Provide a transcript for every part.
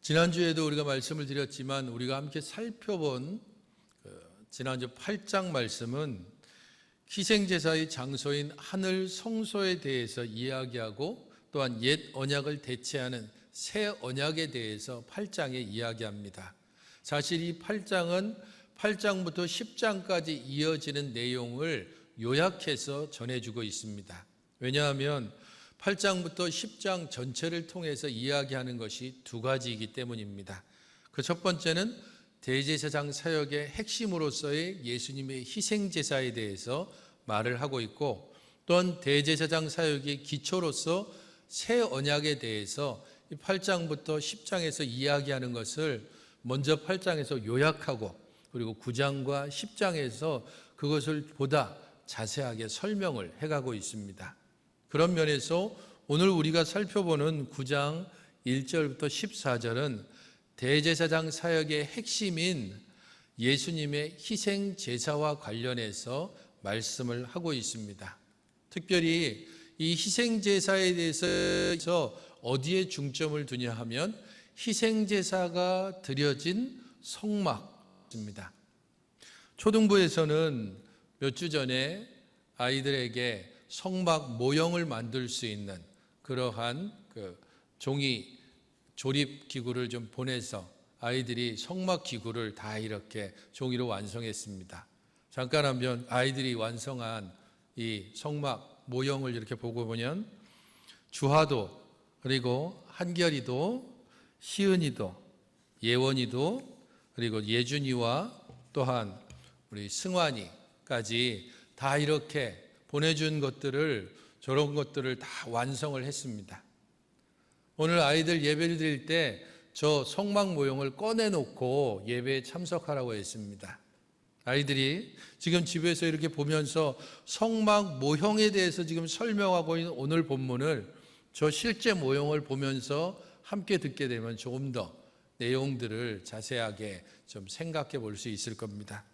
지난주에도 우리가 말씀을 드렸지만 우리가 함께 살펴본 지난주 8장 말씀은 희생제사의 장소인 하늘 성소에 대해서 이야기하고 또한 옛 언약을 대체하는 새 언약에 대해서 8장에 이야기합니다. 사실 이 8장은 8장부터 10장까지 이어지는 내용을 요약해서 전해주고 있습니다. 왜냐하면 8장부터 10장 전체를 통해서 이야기하는 것이 두 가지이기 때문입니다. 그 첫 번째는 대제사장 사역의 핵심으로서의 예수님의 희생제사에 대해서 말을 하고 있고, 또한 대제사장 사역의 기초로서 새 언약에 대해서 8장부터 10장에서 이야기하는 것을 먼저 8장에서 요약하고, 그리고 9장과 10장에서 그것을 보다 자세하게 설명을 해가고 있습니다. 그런 면에서 오늘 우리가 살펴보는 9장 1절부터 14절은 대제사장 사역의 핵심인 예수님의 희생 제사와 관련해서 말씀을 하고 있습니다. 특별히 이 희생 제사에 대해서 어디에 중점을 두냐 하면 희생 제사가 드려진 성막입니다. 초등부에서는 몇 주 전에 아이들에게 성막 모형을 만들 수 있는 그러한 종이 조립 기구를 좀 보내서 아이들이 성막 기구를 다 이렇게 종이로 완성했습니다. 잠깐 한번 아이들이 완성한 이 성막 모형을 이렇게 보고 보면 주하도, 그리고 한결이도, 시은이도, 예원이도, 그리고 예준이와 또한 우리 승환이까지 다 이렇게 보내준 것들을, 저런 것들을 다 완성을 했습니다. 오늘 아이들 예배를 드릴 때 저 성막 모형을 꺼내놓고 예배에 참석하라고 했습니다. 아이들이 지금 집에서 이렇게 보면서 성막 모형에 대해서 지금 설명하고 있는 오늘 본문을 저 실제 모형을 보면서 함께 듣게 되면 조금 더 내용들을 자세하게 좀 생각해 볼 수 있을 겁니다.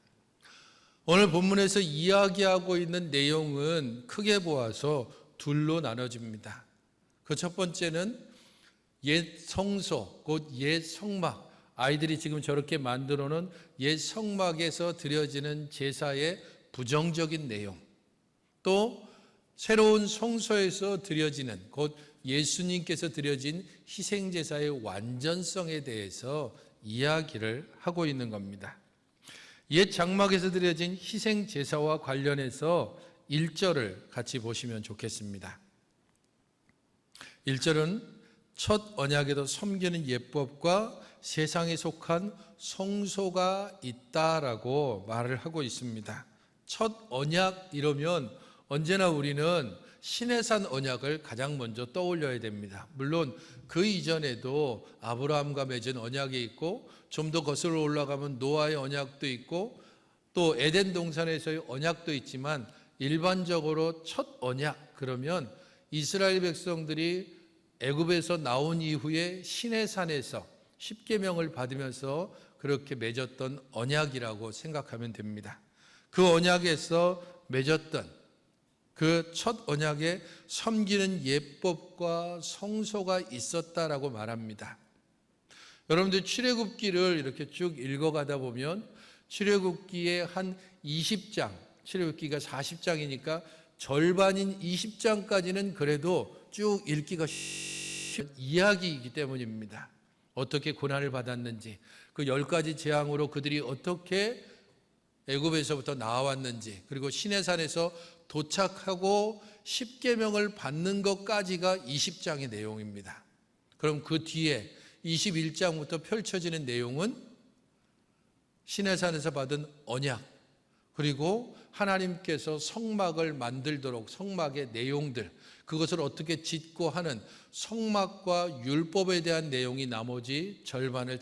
오늘 본문에서 이야기하고 있는 내용은 크게 보아서 둘로 나눠집니다. 그 첫 번째는 옛 성소, 곧 옛 성막, 아이들이 지금 저렇게 만들어 놓은 옛 성막에서 드려지는 제사의 부정적인 내용, 또 새로운 성소에서 드려지는, 곧 예수님께서 드려진 희생제사의 완전성에 대해서 이야기를 하고 있는 겁니다. 옛 장막에서 드려진 희생제사와 관련해서 1절을 같이 보시면 좋겠습니다. 1절은 첫 언약에도 섬기는 예법과 세상에 속한 성소가 있다라고 말을 하고 있습니다. 첫 언약 이러면 언제나 우리는 시내산 언약을 가장 먼저 떠올려야 됩니다. 물론 그 이전에도 아브라함과 맺은 언약이 있고, 좀 더 거슬러 올라가면 노아의 언약도 있고, 또 에덴 동산에서의 언약도 있지만, 일반적으로 첫 언약 그러면 이스라엘 백성들이 애굽에서 나온 이후에 시내산에서 십계명을 받으면서 그렇게 맺었던 언약이라고 생각하면 됩니다. 그 언약에서 맺었던 그 첫 언약에 섬기는 예법과 성소가 있었다라고 말합니다. 여러분들 출애굽기를 이렇게 쭉 읽어가다 보면 출애굽기의 한 20장, 출애굽기가 40장이니까 절반인 20장까지는 그래도 쭉 읽기가 쉬운 이야기이기 때문입니다. 어떻게 고난을 받았는지, 그 10가지 재앙으로 그들이 어떻게 애굽에서부터 나왔는지, 그리고 시내산에서 도착하고 십계명을 받는 것까지가 20장의 내용입니다. 그럼 그 뒤에 21장부터 펼쳐지는 내용은 시내산에서 받은 언약, 그리고 하나님께서 성막을 만들도록 성막의 내용들, 그것을 어떻게 짓고 하는 성막과 율법에 대한 내용이 나머지 절반을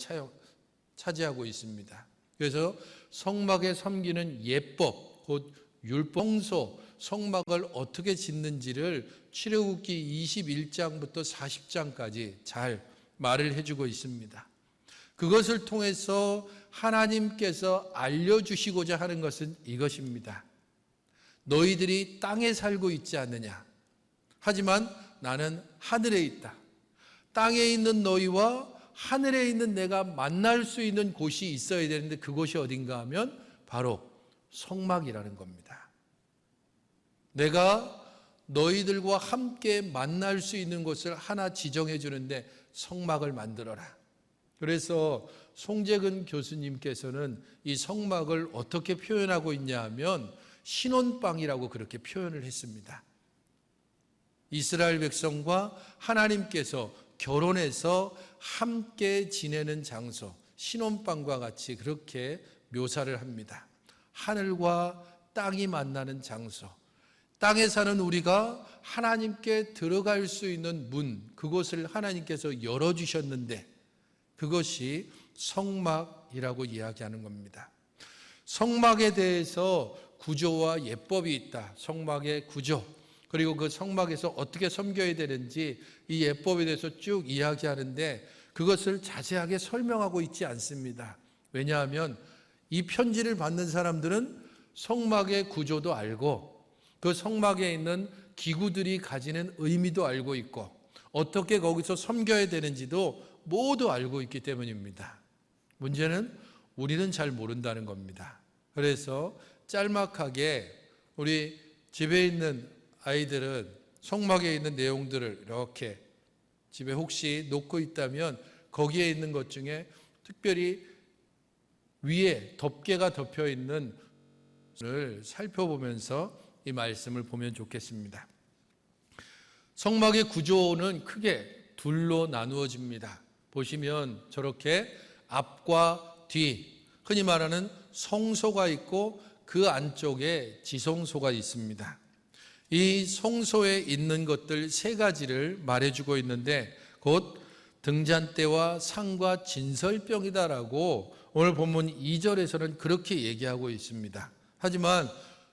차지하고 있습니다. 그래서 성막에 섬기는 예법, 곧 율법, 성소, 성막을 어떻게 짓는지를 출애굽기 21장부터 40장까지 잘 말을 해주고 있습니다. 그것을 통해서 하나님께서 알려주시고자 하는 것은 이것입니다. 너희들이 땅에 살고 있지 않느냐? 하지만 나는 하늘에 있다. 땅에 있는 너희와 하늘에 있는 내가 만날 수 있는 곳이 있어야 되는데 그곳이 어딘가 하면 바로 성막이라는 겁니다. 내가 너희들과 함께 만날 수 있는 곳을 하나 지정해 주는데 성막을 만들어라. 그래서 송재근 교수님께서는 이 성막을 어떻게 표현하고 있냐 하면 신혼방이라고 그렇게 표현을 했습니다. 이스라엘 백성과 하나님께서 결혼해서 함께 지내는 장소, 신혼방과 같이 그렇게 묘사를 합니다. 하늘과 땅이 만나는 장소, 땅에 사는 우리가 하나님께 들어갈 수 있는 문, 그곳을 하나님께서 열어주셨는데 그것이 성막이라고 이야기하는 겁니다. 성막에 대해서 구조와 예법이 있다. 성막의 구조, 그리고 그 성막에서 어떻게 섬겨야 되는지 이 예법에 대해서 쭉 이야기하는데 그것을 자세하게 설명하고 있지 않습니다. 왜냐하면 이 편지를 받는 사람들은 성막의 구조도 알고 그 성막에 있는 기구들이 가지는 의미도 알고 있고 어떻게 거기서 섬겨야 되는지도 모두 알고 있기 때문입니다. 문제는 우리는 잘 모른다는 겁니다. 그래서 짤막하게 우리 집에 있는 아이들은 성막에 있는 내용들을 이렇게 집에 혹시 놓고 있다면 거기에 있는 것 중에 특별히 위에 덮개가 덮여 있는 것을 살펴보면서 이 말씀을 보면 좋겠습니다. 성막의 구조는 크게 둘로 나누어집니다. 보시면 저렇게 앞과 뒤, 흔히 말하는 성소가 있고 그 안쪽에 지성소가 있습니다. 이 성소에 있는 것들 세 가지를 말해주고 있는데 곧 등잔대와 상과 진설병이다라고 오늘 본문 2절에서는 그렇게 얘기하고 있습니다. 하지만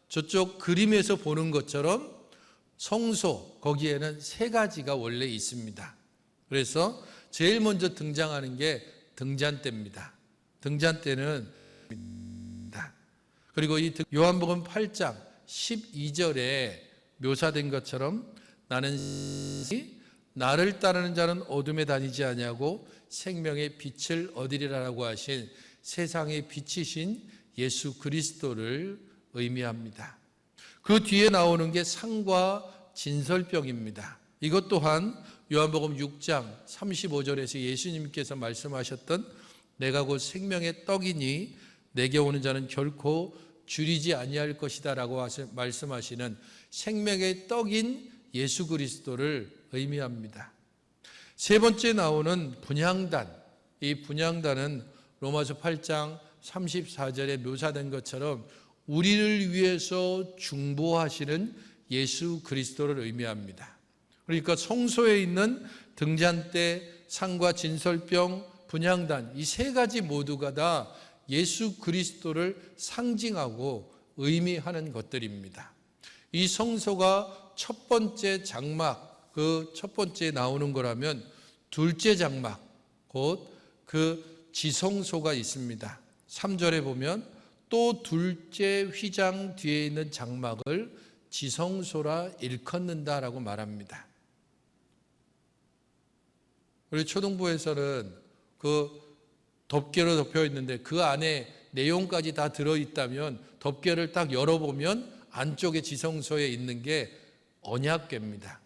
저쪽 그림에서 보는 것처럼 성소 거기에는 세 가지가 원래 있습니다. 그래서 제일 먼저 등장하는 게 등잔대입니다. 등잔대는 그리고 이 요한복음 8장 12절에 묘사된 것처럼 나는 나를 따르는 자는 어둠에 다니지 아니하고 생명의 빛을 얻으리라라고 하신 세상의 빛이신 예수 그리스도를 의미합니다. 그 뒤에 나오는 게 상과 진설병입니다. 이것 또한 요한복음 6장 35절에서 예수님께서 말씀하셨던 내가 곧 생명의 떡이니 내게 오는 자는 결코 줄이지 아니할 것이다 라고 말씀하시는 생명의 떡인 예수 그리스도를 의미합니다. 세 번째 나오는 분향단, 이 분향단은 로마서 8장 34절에 묘사된 것처럼 우리를 위해서 중보하시는 예수 그리스도를 의미합니다. 그러니까 성소에 있는 등잔대, 상과 진설병, 분향단 이 세 가지 모두가 다 예수 그리스도를 상징하고 의미하는 것들입니다. 이 성소가 첫 번째 장막, 그 첫 번째 나오는 거라면 둘째 장막, 곧 그 지성소가 있습니다. 3절에 보면 또 둘째 휘장 뒤에 있는 장막을 지성소라 일컫는다라고 말합니다. 우리 초등부에서는 그 덮개로 덮여 있는데 그 안에 내용까지 다 들어있다면 덮개를 딱 열어보면 안쪽에 지성소에 있는 게 언약궤입니다.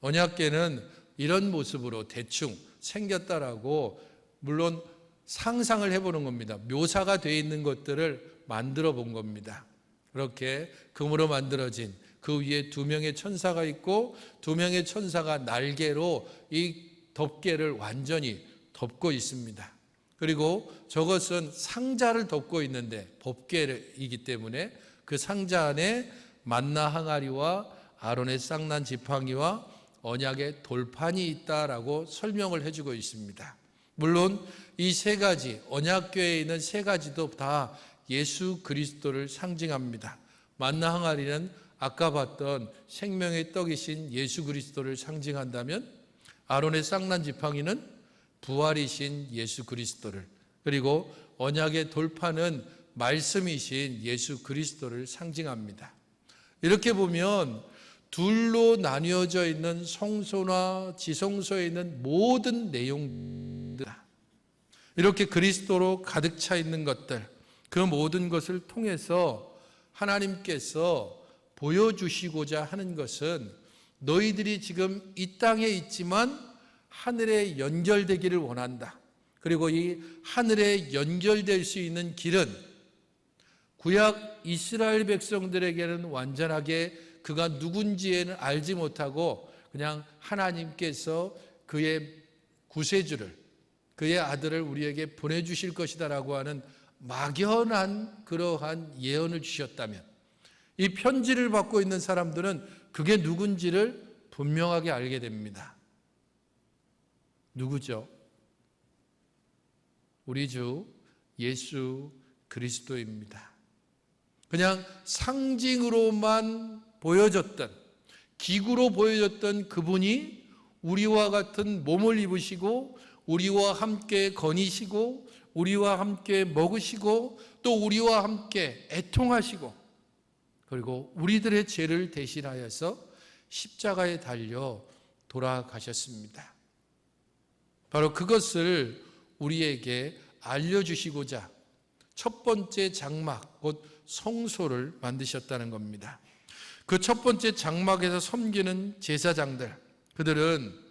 언약궤는 이런 모습으로 대충 생겼다라고 물론 상상을 해보는 겁니다. 묘사가 되어 있는 것들을 만들어 본 겁니다. 그렇게 금으로 만들어진 그 위에 두 명의 천사가 있고 두 명의 천사가 날개로 이 덮개를 완전히 덮고 있습니다. 그리고 저것은 상자를 덮고 있는데 법궤이기 때문에 그 상자 안에 만나 항아리와 아론의 쌍난 지팡이와 언약의 돌판이 있다라고 설명을 해주고 있습니다. 물론 이 세 가지 언약궤에 있는 세 가지도 다 예수 그리스도를 상징합니다. 만나 항아리는 아까 봤던 생명의 떡이신 예수 그리스도를 상징한다면 아론의 쌍난 지팡이는 부활이신 예수 그리스도를, 그리고 언약의 돌판은 말씀이신 예수 그리스도를 상징합니다. 이렇게 보면 둘로 나뉘어져 있는 성소나 지성소에 있는 모든 내용들 이렇게 그리스도로 가득 차 있는 것들, 그 모든 것을 통해서 하나님께서 보여주시고자 하는 것은 너희들이 지금 이 땅에 있지만 하늘에 연결되기를 원한다. 그리고 이 하늘에 연결될 수 있는 길은 구약 이스라엘 백성들에게는 완전하게 그가 누군지에는 알지 못하고 그냥 하나님께서 그의 구세주를, 그의 아들을 우리에게 보내주실 것이다라고 하는 막연한 그러한 예언을 주셨다면, 이 편지를 받고 있는 사람들은 그게 누군지를 분명하게 알게 됩니다. 누구죠? 우리 주 예수 그리스도입니다. 그냥 상징으로만 보여졌던, 기구로 보여졌던 그분이 우리와 같은 몸을 입으시고 우리와 함께 거니시고 우리와 함께 먹으시고 또 우리와 함께 애통하시고 그리고 우리들의 죄를 대신하여서 십자가에 달려 돌아가셨습니다. 바로 그것을 우리에게 알려주시고자 첫 번째 장막, 곧 성소를 만드셨다는 겁니다. 그 첫 번째 장막에서 섬기는 제사장들, 그들은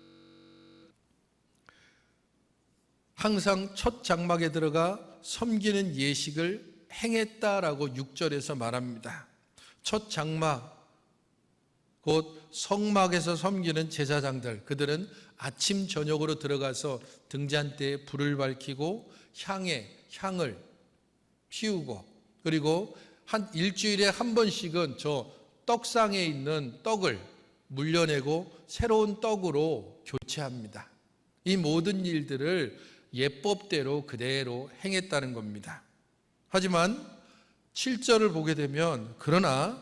항상 첫 장막에 들어가 섬기는 예식을 행했다라고 6절에서 말합니다. 첫 장막, 곧 성막에서 섬기는 제사장들, 그들은 아침 저녁으로 들어가서 등잔대에 불을 밝히고 향을 피우고, 그리고 한 일주일에 한 번씩은 저 떡상에 있는 떡을 물려내고 새로운 떡으로 교체합니다. 이 모든 일들을 예법대로 그대로 행했다는 겁니다. 하지만 7절을 보게 되면 그러나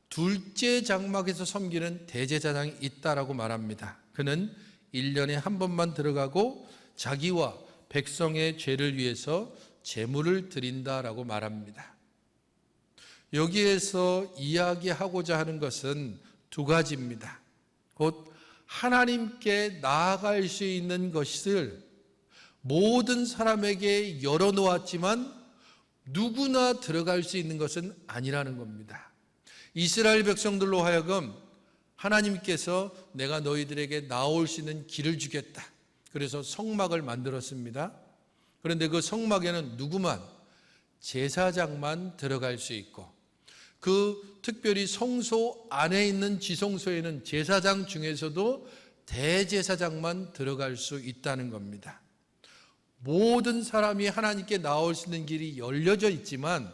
둘째 장막에서 섬기는 대제사장이 있다라고 말합니다. 그는 1년에 한 번만 들어가고 자기와 백성의 죄를 위해서 제물을 드린다라고 말합니다. 여기에서 이야기하고자 하는 것은 두 가지입니다. 곧 하나님께 나아갈 수 있는 것을 모든 사람에게 열어놓았지만 누구나 들어갈 수 있는 것은 아니라는 겁니다. 이스라엘 백성들로 하여금 하나님께서 내가 너희들에게 나올 수 있는 길을 주겠다. 그래서 성막을 만들었습니다. 그런데 그 성막에는 누구만, 제사장만 들어갈 수 있고, 그 특별히 성소 안에 있는 지성소에는 제사장 중에서도 대제사장만 들어갈 수 있다는 겁니다. 모든 사람이 하나님께 나올 수 있는 길이 열려져 있지만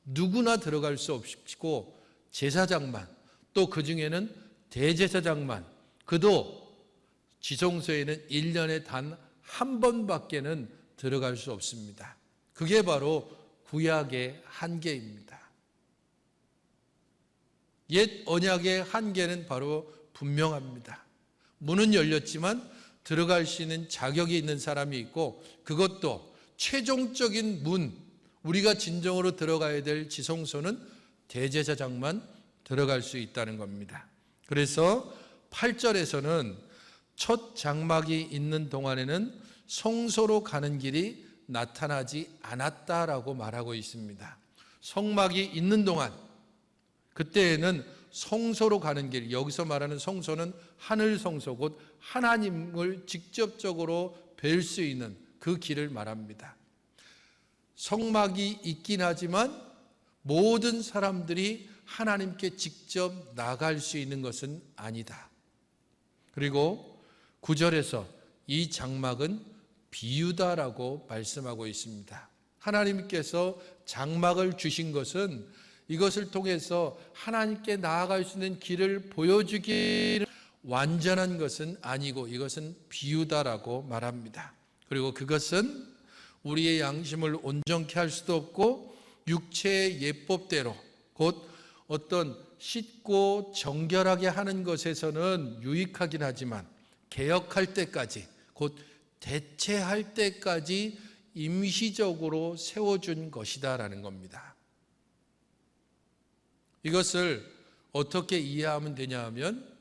누구나 들어갈 수 없고 제사장만, 또 그 중에는 대제사장만, 그도 지성소에는 1년에 단 한 번밖에는 들어갈 수 없습니다. 그게 바로 구약의 한계입니다. 옛 언약의 한계는 바로 분명합니다. 문은 열렸지만 들어갈 수 있는 자격이 있는 사람이 있고, 그것도 최종적인 문, 우리가 진정으로 들어가야 될 지성소는 대제사장만 들어갈 수 있다는 겁니다. 그래서 8절에서는 첫 장막이 있는 동안에는 성소로 가는 길이 나타나지 않았다라고 말하고 있습니다. 성막이 있는 동안, 그때에는 성소로 가는 길, 여기서 말하는 성소는 하늘 성소, 곧 하나님을 직접적으로 뵐 수 있는 그 길을 말합니다. 성막이 있긴 하지만 모든 사람들이 하나님께 직접 나갈 수 있는 것은 아니다. 그리고 9절에서 이 장막은 비유다라고 말씀하고 있습니다. 하나님께서 장막을 주신 것은 이것을 통해서 하나님께 나아갈 수 있는 길을 보여주기를 완전한 것은 아니고 이것은 비유다라고 말합니다. 그리고 그것은 우리의 양심을 온전케 할 수도 없고 육체의 예법대로, 곧 어떤 씻고 정결하게 하는 것에서는 유익하긴 하지만 개혁할 때까지, 곧 대체할 때까지 임시적으로 세워준 것이다라는 겁니다. 이것을 어떻게 이해하면 되냐 하면,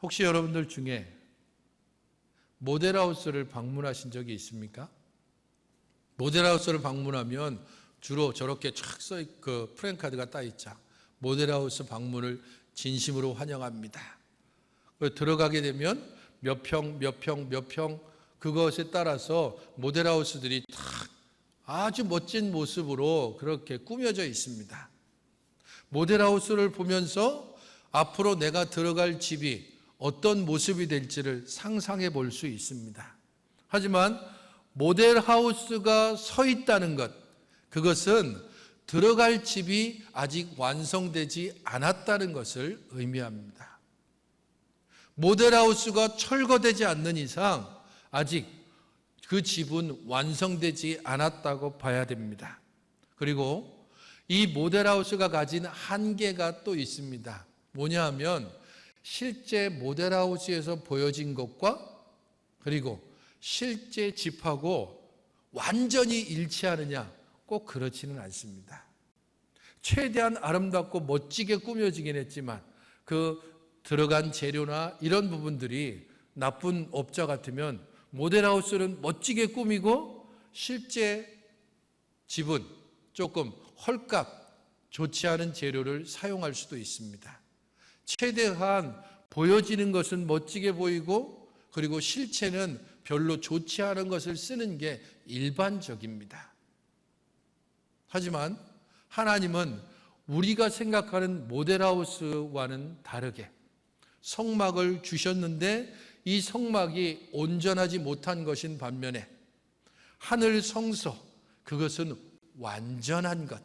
혹시 여러분들 중에 모델하우스를 방문하신 적이 있습니까? 모델하우스를 방문하면 주로 저렇게 그 프랜카드가 따 있죠. 모델하우스 방문을 진심으로 환영합니다. 들어가게 되면 몇 평, 몇 평, 몇 평 그것에 따라서 모델하우스들이 다 아주 멋진 모습으로 그렇게 꾸며져 있습니다. 모델하우스를 보면서 앞으로 내가 들어갈 집이 어떤 모습이 될지를 상상해 볼 수 있습니다. 하지만 모델하우스가 서 있다는 것, 그것은 들어갈 집이 아직 완성되지 않았다는 것을 의미합니다. 모델하우스가 철거되지 않는 이상 아직 그 집은 완성되지 않았다고 봐야 됩니다. 그리고 이 모델하우스가 가진 한계가 또 있습니다. 뭐냐 하면 실제 모델하우스에서 보여진 것과 그리고 실제 집하고 완전히 일치하느냐? 꼭 그렇지는 않습니다. 최대한 아름답고 멋지게 꾸며지긴 했지만 그 들어간 재료나 이런 부분들이 나쁜 업자 같으면 모델하우스는 멋지게 꾸미고 실제 집은 조금 헐값, 좋지 않은 재료를 사용할 수도 있습니다. 최대한 보여지는 것은 멋지게 보이고 그리고 실체는 별로 좋지 않은 것을 쓰는 게 일반적입니다. 하지만 하나님은 우리가 생각하는 모델하우스와는 다르게 성막을 주셨는데 이 성막이 온전하지 못한 것인 반면에 하늘 성소, 그것은 완전한 것.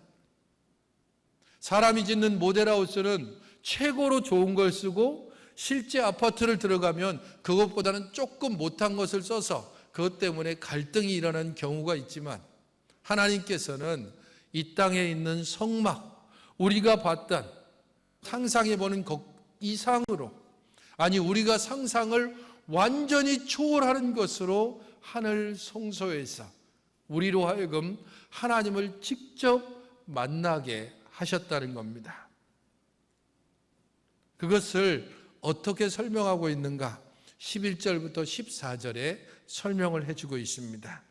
사람이 짓는 모델하우스는 최고로 좋은 걸 쓰고 실제 아파트를 들어가면 그것보다는 조금 못한 것을 써서 그것 때문에 갈등이 일어나는 경우가 있지만 하나님께서는 이 땅에 있는 성막, 우리가 봤던 상상해보는 것 이상으로, 아니 우리가 상상을 완전히 초월하는 것으로 하늘 성소에서 우리로 하여금 하나님을 직접 만나게 하셨다는 겁니다. 그것을 어떻게 설명하고 있는가? 11절부터 14절에 설명을 해주고 있습니다.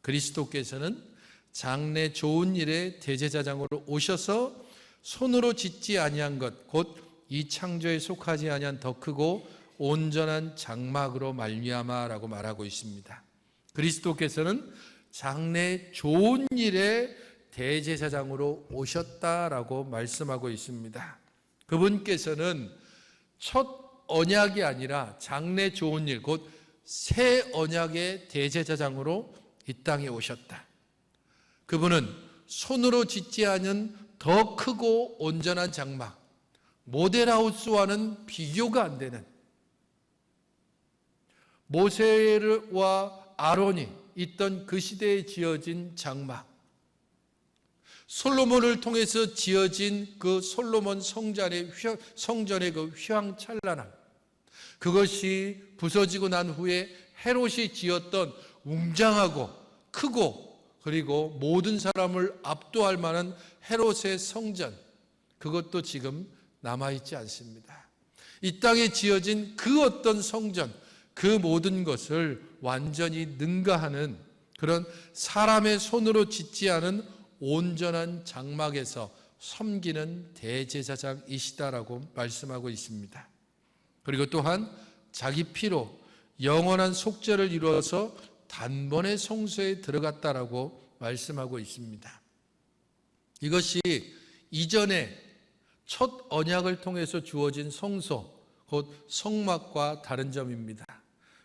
그리스도께서는 장래 좋은 일에 대제사장으로 오셔서 손으로 짓지 아니한 것, 곧 이 창조에 속하지 아니한 더 크고 온전한 장막으로 말미암아라고 말하고 있습니다. 그리스도께서는 장래 좋은 일에 대제사장으로 오셨다라고 말씀하고 있습니다. 그분께서는 첫 언약이 아니라 장래 좋은 일, 곧 새 언약의 대제사장으로 이 땅에 오셨다. 그분은 손으로 짓지 않은 더 크고 온전한 장막, 모델하우스와는 비교가 안 되는, 모세와 아론이 있던 그 시대에 지어진 장막, 솔로몬을 통해서 지어진 그 솔로몬 성전의 그 휘황찬란함, 그것이 부서지고 난 후에 헤롯이 지었던 웅장하고 크고 그리고 모든 사람을 압도할 만한 헤롯의 성전, 그것도 지금 남아있지 않습니다. 이 땅에 지어진 그 어떤 성전, 그 모든 것을 완전히 능가하는 그런 사람의 손으로 짓지 않은 온전한 장막에서 섬기는 대제사장이시다라고 말씀하고 있습니다. 그리고 또한 자기 피로 영원한 속죄를 이루어서 단번에 성소에 들어갔다라고 말씀하고 있습니다. 이것이 이전에 첫 언약을 통해서 주어진 성소, 곧 성막과 다른 점입니다.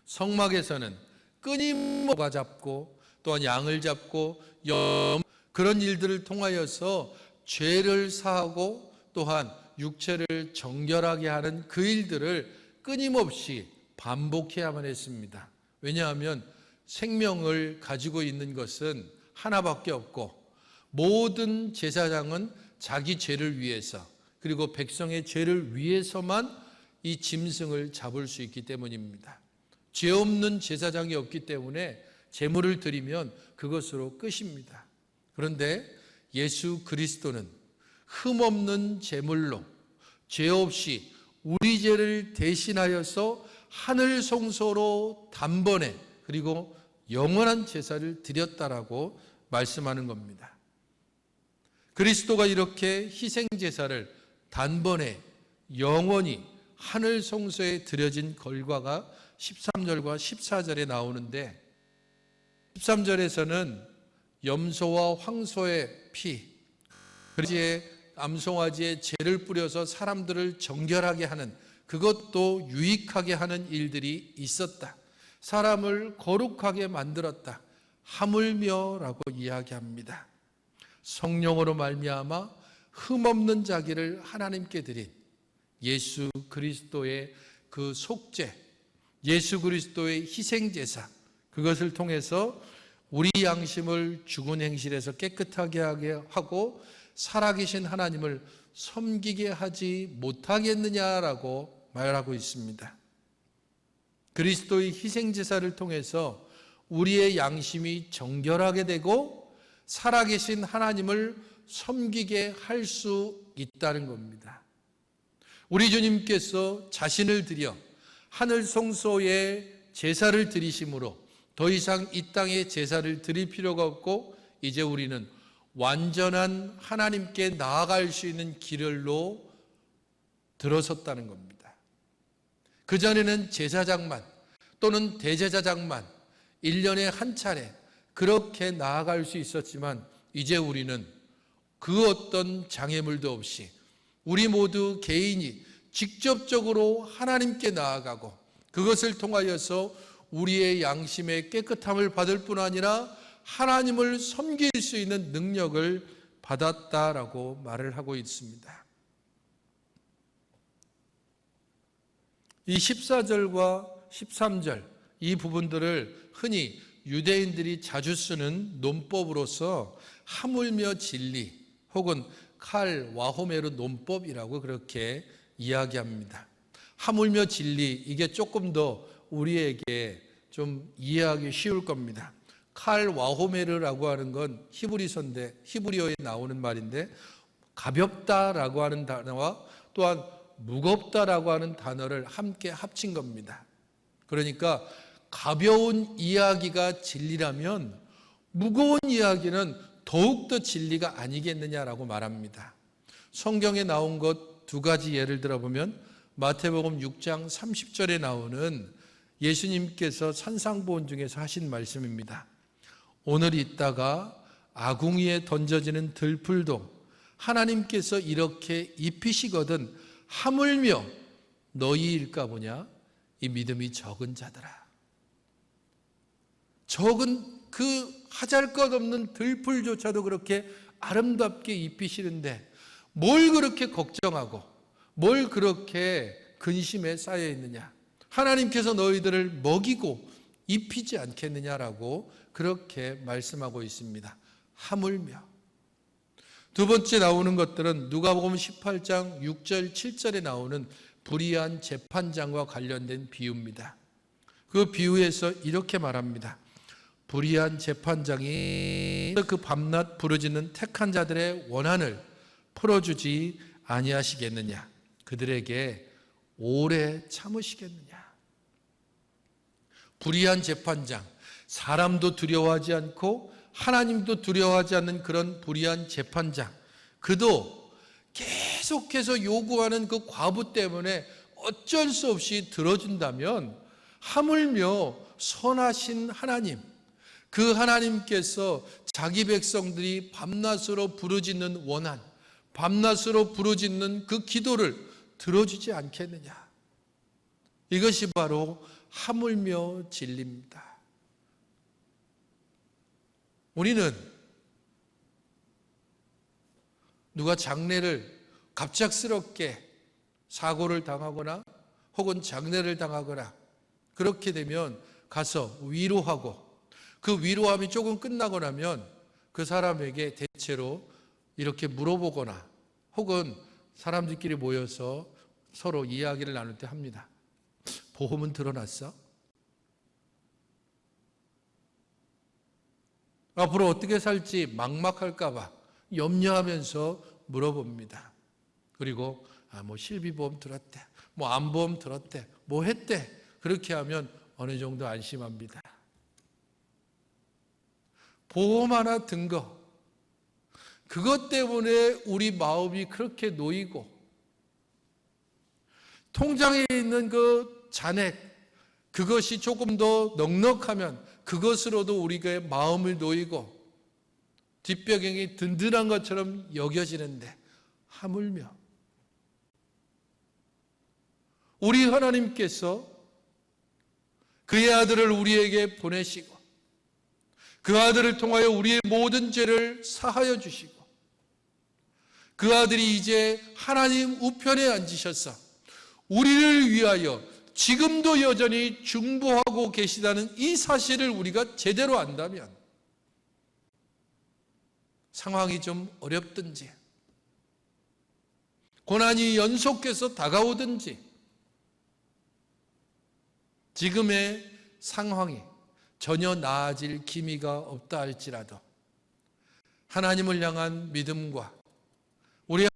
성막에서는 끊임없이 잡고 또한 양을 잡고 그런 일들을 통하여서 죄를 사하고 또한 육체를 정결하게 하는 그 일들을 끊임없이 반복해야만 했습니다. 왜냐하면 생명을 가지고 있는 것은 하나밖에 없고 모든 제사장은 자기 죄를 위해서 그리고 백성의 죄를 위해서만 이 짐승을 잡을 수 있기 때문입니다. 죄 없는 제사장이 없기 때문에 제물을 드리면 그것으로 끝입니다. 그런데 예수 그리스도는 흠없는 제물로 죄 없이 우리 죄를 대신하여서 하늘 성소로 단번에 그리고 영원한 제사를 드렸다라고 말씀하는 겁니다. 그리스도가 이렇게 희생제사를 단번에 영원히 하늘 성소에 드려진 결과가 13절과 14절에 나오는데, 13절에서는 염소와 황소의 피, 그리고 암송아지에 재를 뿌려서 사람들을 정결하게 하는, 그것도 유익하게 하는 일들이 있었다. 사람을 거룩하게 만들었다. 하물며라고 이야기합니다. 성령으로 말미암아 흠없는 자기를 하나님께 드린 예수 그리스도의 그 속죄, 예수 그리스도의 희생제사, 그것을 통해서 우리 양심을 죽은 행실에서 깨끗하게 하게 하고 살아계신 하나님을 섬기게 하지 못하겠느냐라고 말하고 있습니다. 그리스도의 희생제사를 통해서 우리의 양심이 정결하게 되고 살아계신 하나님을 섬기게 할 수 있다는 겁니다. 우리 주님께서 자신을 드려 하늘 성소에 제사를 드리심으로 더 이상 이 땅에 제사를 드릴 필요가 없고, 이제 우리는 완전한 하나님께 나아갈 수 있는 길로 들어섰다는 겁니다. 그전에는 제사장만 또는 대제사장만 1년에 한 차례 그렇게 나아갈 수 있었지만, 이제 우리는 그 어떤 장애물도 없이 우리 모두 개인이 직접적으로 하나님께 나아가고, 그것을 통하여서 우리의 양심의 깨끗함을 받을 뿐 아니라 하나님을 섬길 수 있는 능력을 받았다라고 말을 하고 있습니다. 이 14절과 13절 이 부분들을 흔히 유대인들이 자주 쓰는 논법으로서 하물며 진리 혹은 칼 와호메르 논법이라고 그렇게 이야기합니다. 하물며 진리, 이게 조금 더 우리에게 좀 이해하기 쉬울 겁니다. 칼 와호메르라고 하는 건 히브리어에 나오는 말인데, 가볍다라고 하는 단어와 또한 무겁다라고 하는 단어를 함께 합친 겁니다. 그러니까 가벼운 이야기가 진리라면 무거운 이야기는 더욱더 진리가 아니겠느냐라고 말합니다. 성경에 나온 것 두 가지 예를 들어보면, 마태복음 6장 30절에 나오는 예수님께서 산상보훈 중에서 하신 말씀입니다. 오늘 있다가 아궁이에 던져지는 들풀도 하나님께서 이렇게 입히시거든 하물며 너희일까 보냐, 이 믿음이 적은 자들아. 적은 그 하잘것없는 들풀조차도 그렇게 아름답게 입히시는데 뭘 그렇게 걱정하고 뭘 그렇게 근심에 쌓여 있느냐. 하나님께서 너희들을 먹이고 입히지 않겠느냐라고 그렇게 말씀하고 있습니다. 하물며. 두 번째 나오는 것들은 누가복음 18장 6절 7절에 나오는 불의한 재판장과 관련된 비유입니다. 그 비유에서 이렇게 말합니다. 불의한 재판장이 그 밤낮 부르짖는 택한 자들의 원한을 풀어주지 아니하시겠느냐. 그들에게 오래 참으시겠느냐. 불의한 재판장, 사람도 두려워하지 않고 하나님도 두려워하지 않는 그런 불의한 재판장, 그도 계속해서 요구하는 그 과부 때문에 어쩔 수 없이 들어준다면, 하물며 선하신 하나님, 그 하나님께서 자기 백성들이 밤낮으로 부르짖는 원한, 밤낮으로 부르짖는 그 기도를 들어주지 않겠느냐. 이것이 바로 하물며 진리입니다. 우리는 누가 장례를 갑작스럽게 사고를 당하거나 혹은 장례를 당하거나 그렇게 되면 가서 위로하고, 그 위로함이 조금 끝나고 나면 그 사람에게 대체로 이렇게 물어보거나 혹은 사람들끼리 모여서 서로 이야기를 나눌 때 합니다. 보험은 들어놨어? 앞으로 어떻게 살지 막막할까 봐 염려하면서 물어봅니다. 그리고 뭐 실비보험 들었대, 뭐 암보험 들었대, 뭐 했대. 그렇게 하면 어느 정도 안심합니다. 보험 하나 든 거, 그것 때문에 우리 마음이 그렇게 놓이고, 통장에 있는 그 잔액, 그것이 조금 더 넉넉하면 그것으로도 우리가 마음을 놓이고 뒷배경이 든든한 것처럼 여겨지는데, 하물며 우리 하나님께서 그의 아들을 우리에게 보내시고 그 아들을 통하여 우리의 모든 죄를 사하여 주시고 그 아들이 이제 하나님 우편에 앉으셔서 우리를 위하여 지금도 여전히 중보하고 계시다는 이 사실을 우리가 제대로 안다면, 상황이 좀 어렵든지 고난이 연속해서 다가오든지 지금의 상황이 전혀 나아질 기미가 없다 할지라도 하나님을 향한 믿음과 우리